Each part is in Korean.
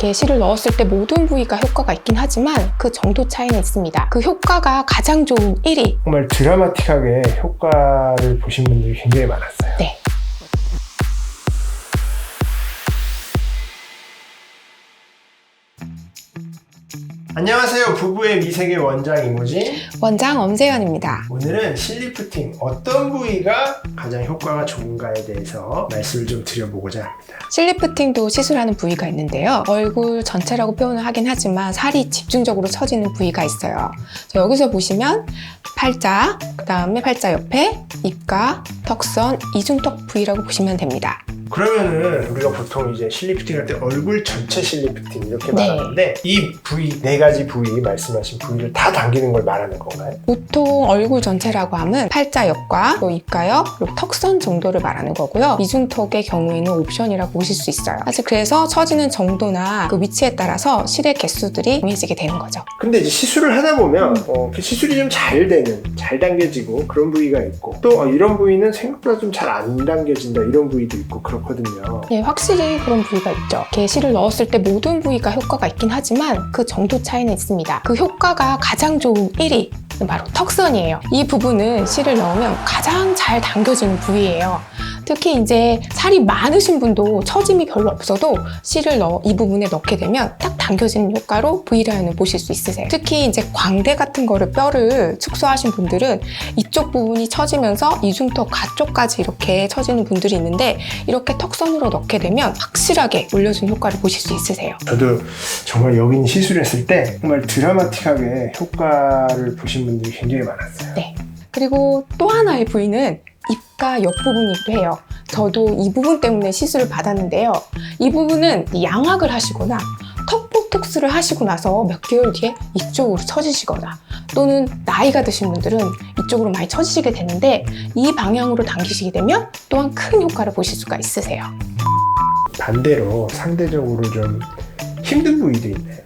이렇게 실을 넣었을 때 모든 부위가 효과가 있긴 하지만 그 정도 차이는 있습니다. 그 효과가 가장 좋은 1위. 정말 드라마틱하게 효과를 보신 분들이 굉장히 많았어요. 네. 안녕하세요. 부부의 미세계 원장 이모진, 원장 엄세연입니다. 오늘은 실리프팅 어떤 부위가 가장 효과가 좋은가에 대해서 말씀을 좀 드려보고자 합니다. 실리프팅도 시술하는 부위가 있는데요. 얼굴 전체라고 표현을 하긴 하지만 살이 집중적으로 처지는 부위가 있어요. 여기서 보시면 팔자, 그 다음에 팔자 옆에 입가, 턱선, 이중턱 부위라고 보시면 됩니다. 그러면은 우리가 보통 이제 실리프팅 할 때 얼굴 전체 실리프팅 이렇게 네. 말하는데 이 부위, 네 가지 부위 말씀하신 부위를 다 당기는 걸 말하는 건가요? 보통 얼굴 전체라고 하면 팔자 옆과 또 입가 옆, 그리고 턱선 정도를 말하는 거고요. 이중턱의 경우에는 옵션이라고 보실 수 있어요. 사실 그래서 처지는 정도나 그 위치에 따라서 실의 개수들이 정해지게 되는 거죠. 근데 이제 시술을 하다 보면 시술이 좀 잘 되는, 잘 당겨지고 그런 부위가 있고 또 이런 부위는 생각보다 좀 잘 안 당겨진다 이런 부위도 있고 그렇거든요. 네, 확실히 그런 부위가 있죠. 이렇게 실을 넣었을 때 모든 부위가 효과가 있긴 하지만 그 정도 차이는 있습니다. 그 효과가 가장 좋은 1위. 바로 턱선이에요. 이 부분은 실을 넣으면 가장 잘 당겨지는 부위예요. 특히 이제 살이 많으신 분도 처짐이 별로 없어도 실을 이 부분에 넣게 되면 딱 당겨지는 효과로 V라인을 보실 수 있으세요. 특히 이제 광대 같은 거를 뼈를 축소하신 분들은 이쪽 부분이 처지면서 이중턱 가쪽까지 이렇게 처지는 분들이 있는데 이렇게 턱선으로 넣게 되면 확실하게 올려준 효과를 보실 수 있으세요. 저도 정말 여긴 시술했을 때 정말 드라마틱하게 효과를 보신 분들이 굉장히 많았어요. 네. 그리고 또 하나의 부위는 입가 옆부분이기도 해요. 저도 이 부분 때문에 시술을 받았는데요. 이 부분은 양악을 하시거나 턱보톡스를 하시고 나서 몇 개월 뒤에 이쪽으로 처지시거나 또는 나이가 드신 분들은 이쪽으로 많이 처지시게 되는데 이 방향으로 당기시게 되면 또한 큰 효과를 보실 수가 있으세요. 반대로 상대적으로 좀 힘든 부위도 있나요?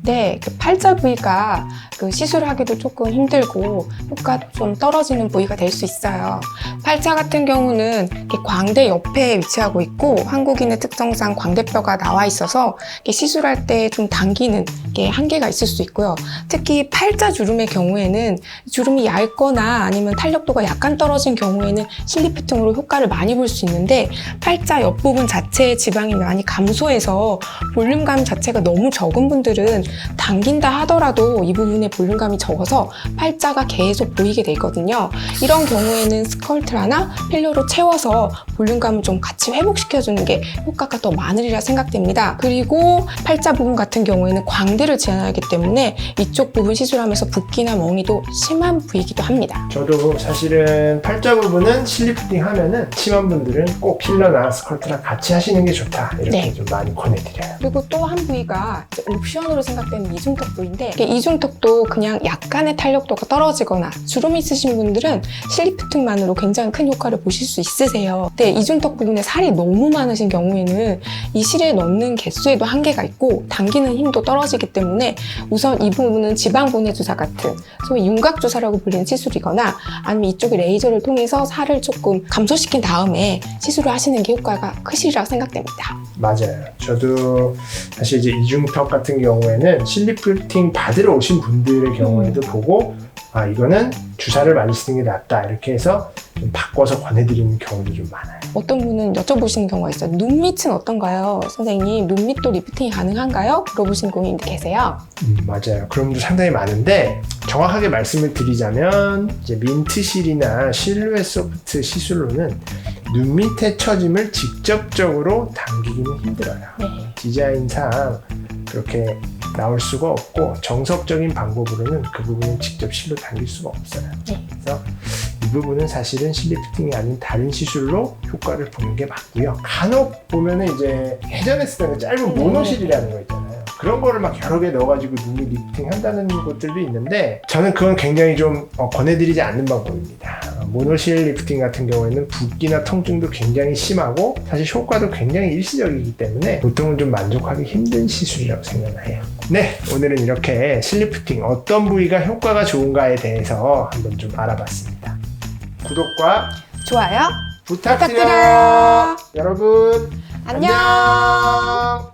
네, 그 팔자 부위가 그 시술하기도 조금 힘들고 효과도 좀 떨어지는 부위가 될 수 있어요. 팔자 같은 경우는 이렇게 광대 옆에 위치하고 있고 한국인의 특성상 광대뼈가 나와 있어서 시술할 때 좀 당기는 게 한계가 있을 수 있고요. 특히 팔자 주름의 경우에는 주름이 얇거나 아니면 탄력도가 약간 떨어진 경우에는 실리프팅으로 효과를 많이 볼 수 있는데 팔자 옆부분 자체의 지방이 많이 감소해서 볼륨감 자체가 너무 적은 분들은 당긴다 하더라도 이 부분에 볼륨감이 적어서 팔자가 계속 보이게 되거든요. 이런 경우에는 스컬트라나 필러로 채워서 볼륨감을 좀 같이 회복시켜주는 게 효과가 더 많으리라 생각됩니다. 그리고 팔자 부분 같은 경우에는 광대를 지원하기 때문에 이쪽 부분 시술하면서 붓기나 멍이도 심한 부위이기도 합니다. 저도 사실은 팔자 부분은 실리프팅 하면은 심한 분들은 꼭 필러나 스컬트랑 같이 하시는 게 좋다 이렇게 네. 좀 많이 권해드려요. 그리고 또 한 부위가 옵션으로 생각되는 이중턱 부위인데 이중턱도 그냥 약간의 탄력도가 떨어지거나 주름이 있으신 분들은 실리프팅만으로 굉장히 큰 효과를 보실 수 있으세요. 근데 이중턱 부분에 살이 너무 많으신 경우에는 이 실에 넣는 개수에도 한계가 있고 당기는 힘도 떨어지기 때문에 우선 이 부분은 지방분해 주사 같은 소위 윤곽 주사라고 불리는 시술이거나 아니면 이쪽에 레이저를 통해서 살을 조금 감소시킨 다음에 시술을 하시는 게 효과가 크시리라고 생각됩니다. 맞아요. 저도 사실 이제 이중턱 같은 경우에는 실리프팅 받으러 오신 분들의 경우에도 보고 이거는 주사를 많이 쓰는 게 낫다 이렇게 해서 좀 바꿔서 권해드리는 경우도 좀 많아요. 어떤 분은 여쭤보시는 경우가 있어요. 눈 밑은 어떤가요? 선생님, 눈 밑도 리프팅이 가능한가요? 물어보시는 고객님들 계세요. 맞아요. 그런 분도 상당히 많은데 정확하게 말씀을 드리자면 이제 민트실이나 실루엣 소프트 시술로는 눈 밑의 처짐을 직접적으로 당기기는 힘들어요. 네. 디자인상 그렇게 나올 수가 없고 정석적인 방법으로는 그 부분은 직접 실로 당길 수가 없어요. 네. 그래서 이 부분은 사실은 실리프팅이 아닌 다른 시술로 효과를 보는 게 맞고요. 간혹 보면은 이제 예전에 쓰던 짧은 모노실이라는 거 있잖아요. 그런 거를 막 여러 개 넣어가지고 눈이 리프팅 한다는 곳들도 있는데 저는 그건 굉장히 좀 권해드리지 않는 방법입니다. 모노실 리프팅 같은 경우에는 붓기나 통증도 굉장히 심하고 사실 효과도 굉장히 일시적이기 때문에 보통은 좀 만족하기 힘든 시술이라고 생각을 해요. 네, 오늘은 이렇게 실리프팅 어떤 부위가 효과가 좋은가에 대해서 한번 좀 알아봤습니다. 구독과 좋아요 부탁드려요. 부탁드려요. 여러분 안녕. 안녕.